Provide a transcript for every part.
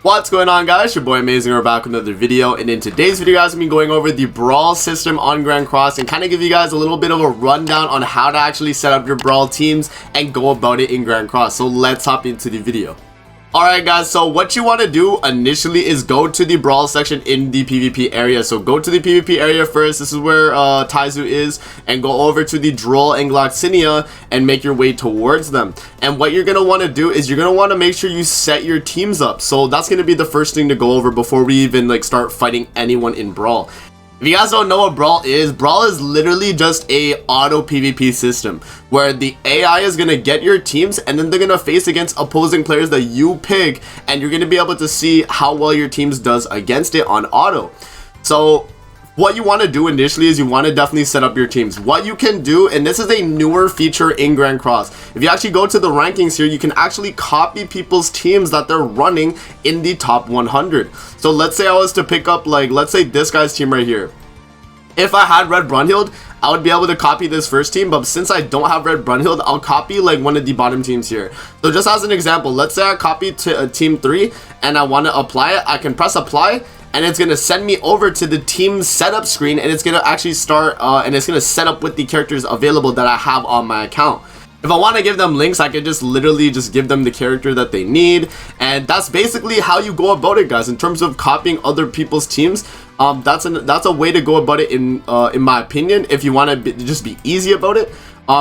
What's going on, guys? Your boy Amazing. We're back with another video, and in today's video, guys, I'm going to be going over the Brawl system on Grand Cross and kind of give you guys a little bit of a rundown on how to actually set up your Brawl teams and go about it in Grand Cross. So let's hop into the video. Alright guys, so what you want to do initially is go to the Brawl section in the PvP area. So go to the PvP area first. This is where Taizu is, and go over to the Droll and Gloxinia and make your way towards them. And what you're going to want to do is you're going to want to make sure you set your teams up. So that's going to be the first thing to go over before we even start fighting anyone in Brawl. If you guys don't know what Brawl is literally just a auto PvP system where the AI is going to get your teams and then they're going to face against opposing players that you pick, and you're going to be able to see how well your teams does against it on auto. So what you want to do initially is you want to definitely set up your teams. What you can do, and this is a newer feature in Grand Cross, if you actually go to the rankings here, you can actually copy people's teams that they're running in the top 100. So let's say I was to pick up, let's say this guy's team right here. If I had Red Brunhild, I would be able to copy this first team, but since I don't have Red Brunhild, I'll copy one of the bottom teams here. So just as an example, let's say I copy to team 3 and I want to apply it. I can press apply, and it's going to send me over to the team setup screen, and it's going to actually start and it's going to set up with the characters available that I have on my account. If I want to give them links, I can just literally give them the character that they need, and that's basically how you go about it, guys. In terms of copying other people's teams, that's a way to go about it in my opinion. If you want to just be easy about it,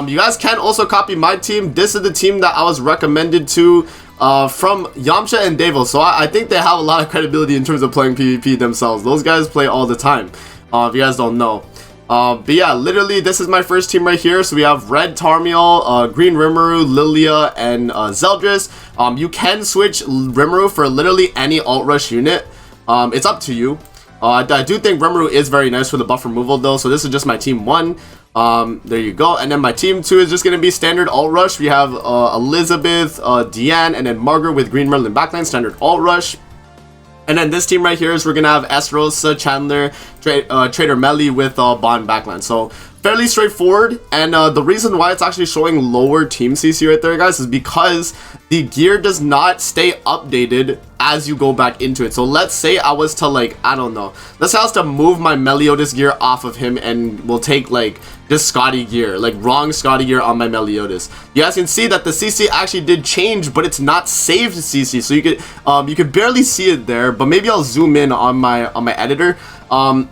you guys can also copy my team. This is the team that I was recommended to from Yamcha and Devo, so I think they have a lot of credibility in terms of playing PvP themselves. Those guys play all the time, if you guys don't know. But yeah, literally this is my first team right here. So we have Red Tarmiel, Green Rimuru, Lilia, and Zeldris. You can switch Rimuru for literally any alt rush unit. It's up to you. I do think Rimuru is very nice for the buff removal though, so this is just my team 1. There you go. And then my team 2 is just going to be standard alt rush. We have Elizabeth, Deanne, and then Margaret with Green Merlin backline, standard alt rush. And then this team right here is we're going to have Esterosa, Chandler, Trader Melly with Bond backline. So fairly straightforward, and the reason why it's actually showing lower team CC right there, guys, is because the gear does not stay updated as you go back into it. So let's say I was to I don't know, let's say I was to move my Meliodas gear off of him, and we'll take just Scotty gear, wrong Scotty gear on my Meliodas. You guys can see that the CC actually did change, but it's not saved CC, so you could barely see it there. But maybe I'll zoom in on my editor.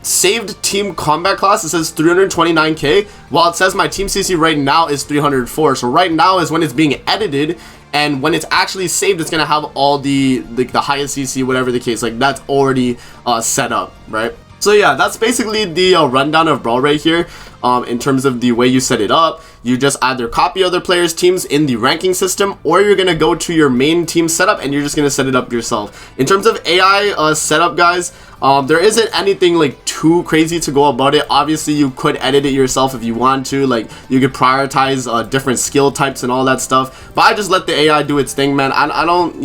Saved team combat class, it says 329k, while it says my team CC right now is 304. So right now is when it's being edited, and when it's actually saved, it's gonna have all the highest CC, whatever the case, that's already set up, right? So yeah, that's basically the rundown of Brawl right here. In terms of the way you set it up, you just either copy other players' teams in the ranking system, or you're going to go to your main team setup and you're just going to set it up yourself. In terms of AI setup, guys, there isn't anything too crazy to go about it. Obviously, you could edit it yourself if you want to. You could prioritize different skill types and all that stuff. But I just let the AI do its thing, man. I don't,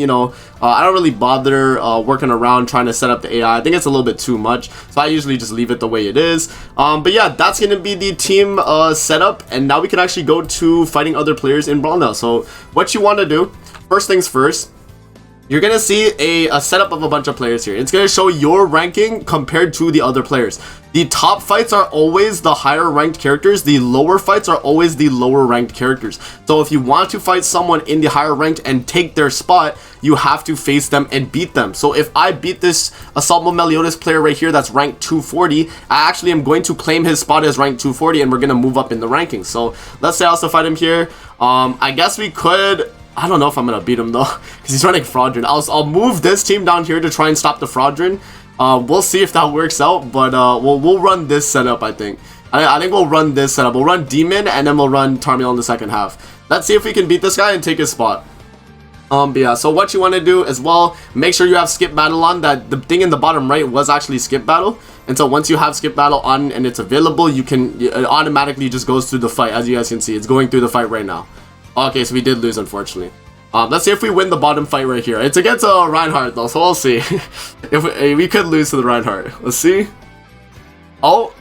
I don't really bother working around trying to set up the AI. I think it's a little bit too much, so I usually just leave it the way it is. But yeah, that's going to be the team setup, and now we can actually go to fighting other players in Brawl now. So what you want to do, first things first, you're going to see a setup of a bunch of players here. It's going to show your ranking compared to the other players. The top fights are always the higher ranked characters. The lower fights are always the lower ranked characters. So if you want to fight someone in the higher ranked and take their spot, you have to face them and beat them. So if I beat this Assault Mode Meliodas player right here that's ranked 240, I actually am going to claim his spot as ranked 240, and we're going to move up in the rankings. So let's say I also fight him here. I guess we could... I don't know if I'm going to beat him though, because he's running Fraudrin. I'll move this team down here to try and stop the Fraudrin. We'll see if that works out, but we'll run this setup, I think. I think we'll run this setup. We'll run Demon, and then we'll run Tarmiel in the second half. Let's see if we can beat this guy and take his spot. But yeah, so what you want to do as well, make sure you have skip battle on. That the thing in the bottom right was actually skip battle, and so once you have skip battle on and it's available, it automatically just goes through the fight. As you guys can see, it's going through the fight right now. Okay, so we did lose, unfortunately. Let's see if we win the bottom fight right here. It's against Reinhardt though, so we'll see. If we could lose to the Reinhardt. Let's see. Oh,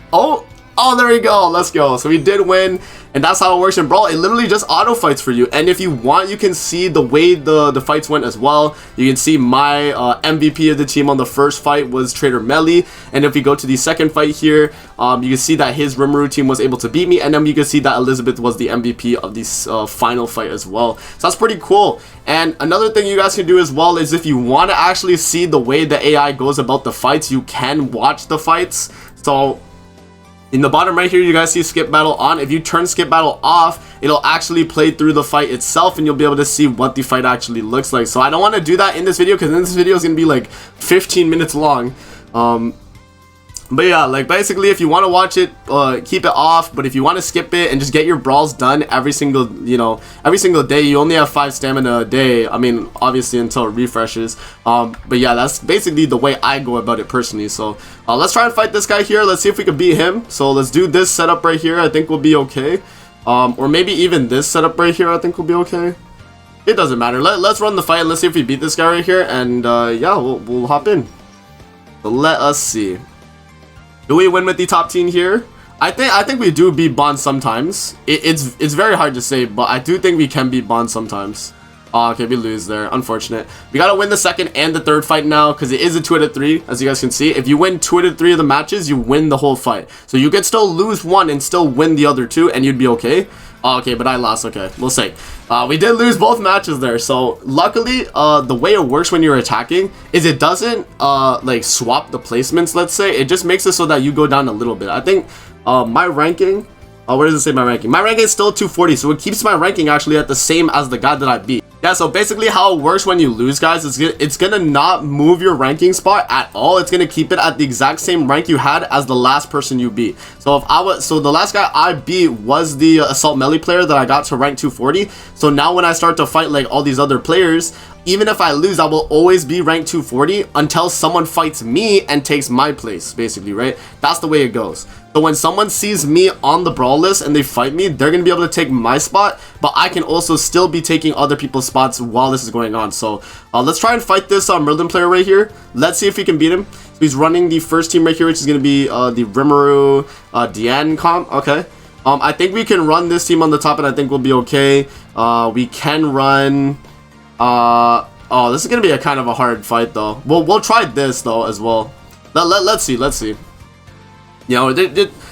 there we go. Let's go. So we did win, And that's how it works in Brawl. It literally just auto fights for you. And if you want, you can see the way the fights went as well. You can see my MVP of the team on the first fight was Trader Melly. And if we go to the second fight here, you can see that his Rimuru team was able to beat me. And then you can see that Elizabeth was the MVP of this final fight as well. So that's pretty cool. And another thing you guys can do as well is if you want to actually see the way the AI goes about the fights, you can watch the fights. So in the bottom right here, you guys see skip battle on. If you turn skip battle off, it'll actually play through the fight itself and you'll be able to see what the fight actually looks like. So I don't want to do that in this video because this video is going to be like 15 minutes long. But yeah, like basically if you want to watch it, keep it off. But if you want to skip it and just get your brawls done every single, every single day, you only have 5 stamina a day. I mean, obviously until it refreshes. But yeah, that's basically the way I go about it personally. So let's try and fight this guy here. Let's see if we can beat him. So let's do this setup right here. I think we'll be okay. Or maybe even this setup right here, I think we'll be okay. It doesn't matter. Let's run the fight and let's see if we beat this guy right here. And yeah, we'll hop in. So let us see. Do we win with the top team here? I think we do beat Bond sometimes. It's very hard to say, but I do think we can beat Bond sometimes. Okay, we lose there. Unfortunate. We gotta win the second and the third fight now because it is a 2 out of 3, as you guys can see. If you win 2 out of 3 of the matches, you win the whole fight. So you could still lose one and still win the other 2, and you'd be okay. Okay, but I lost. Okay, we'll see. We did lose both matches there. So luckily, the way it works when you're attacking is it doesn't like swap the placements. Let's say it just makes it so that you go down a little bit. I think my ranking. Where does it say my ranking? My ranking is still 240, so it keeps my ranking actually at the same as the guy that I beat. Yeah, so basically how it works when you lose, guys, is it's gonna not move your ranking spot at all. It's gonna keep it at the exact same rank you had as the last person you beat. So the last guy I beat was the Assault Melee player that I got to rank 240. So now when I start to fight like all these other players, even if I lose, I will always be ranked 240 until someone fights me and takes my place, basically, right? That's the way it goes. So when someone sees me on the Brawl list and they fight me, they're going to be able to take my spot, but I can also still be taking other people's spots while this is going on. So let's try and fight this Merlin player right here. Let's see if we can beat him. So he's running the first team right here, which is going to be the Rimuru Dian comp. Okay. I think we can run this team on the top and I think we'll be okay. We can run... oh, this is gonna be a kind of a hard fight though. We'll try this though as well. Let's see. You know,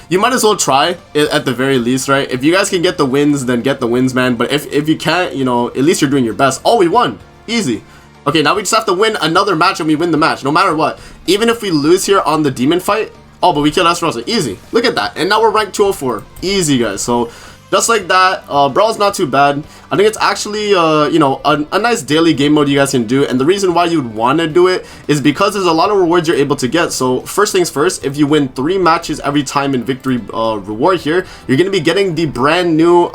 you might as well try it at the very least, right? If you guys can get the wins, then get the wins, man. But if you can't, you know, at least you're doing your best. Oh, we won. Easy. Okay, now we just have to win another match and we win the match, no matter what. Even if we lose here on the demon fight. Oh, but we killed Esterosa. Easy. Look at that. And now we're ranked 204. Easy, guys. So just like that, Brawl's not too bad. I think it's actually, you know, a nice daily game mode you guys can do. And the reason why you'd want to do it is because there's a lot of rewards you're able to get. So first things first, if you win 3 matches every time in victory reward here, you're going to be getting the brand new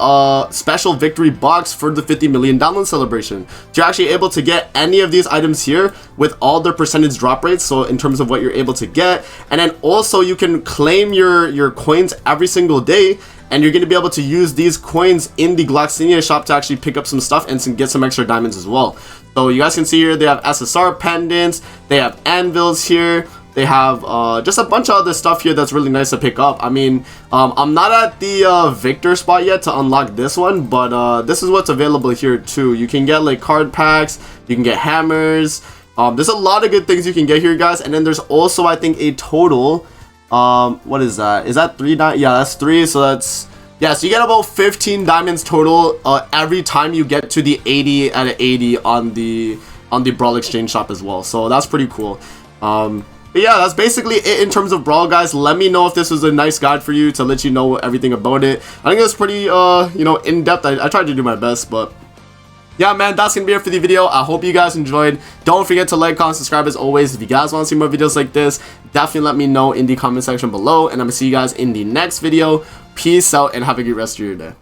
special victory box for the 50 million download celebration. So you're actually able to get any of these items here with all their percentage drop rates. So in terms of what you're able to get. And then also you can claim your coins every single day. And you're going to be able to use these coins in the Gloxinia shop to actually pick up some stuff and get some extra diamonds as well. So you guys can see here, they have SSR pendants, they have anvils here, they have just a bunch of other stuff here that's really nice to pick up. I mean, I'm not at the Victor spot yet to unlock this one, but this is what's available here too. You can get like card packs, you can get hammers. There's a lot of good things you can get here, guys. And then there's also, I think, a total... what is that? Is that 3 diamonds? Yeah, that's 3. So that's, yeah, so you get about 15 diamonds total every time you get to the 80 out of 80 on the Brawl exchange shop as well. So that's pretty cool. But yeah, that's basically it in terms of Brawl, guys. Let me know if this was a nice guide for you to let you know everything about it. I think it was pretty you know, in-depth. I tried to do my best, but yeah, man, that's gonna be it for the video. I hope you guys enjoyed. Don't forget to like, comment, subscribe as always. If you guys want to see more videos like this, definitely let me know in the comment section below. And I'm gonna see you guys in the next video. Peace out and have a good rest of your day.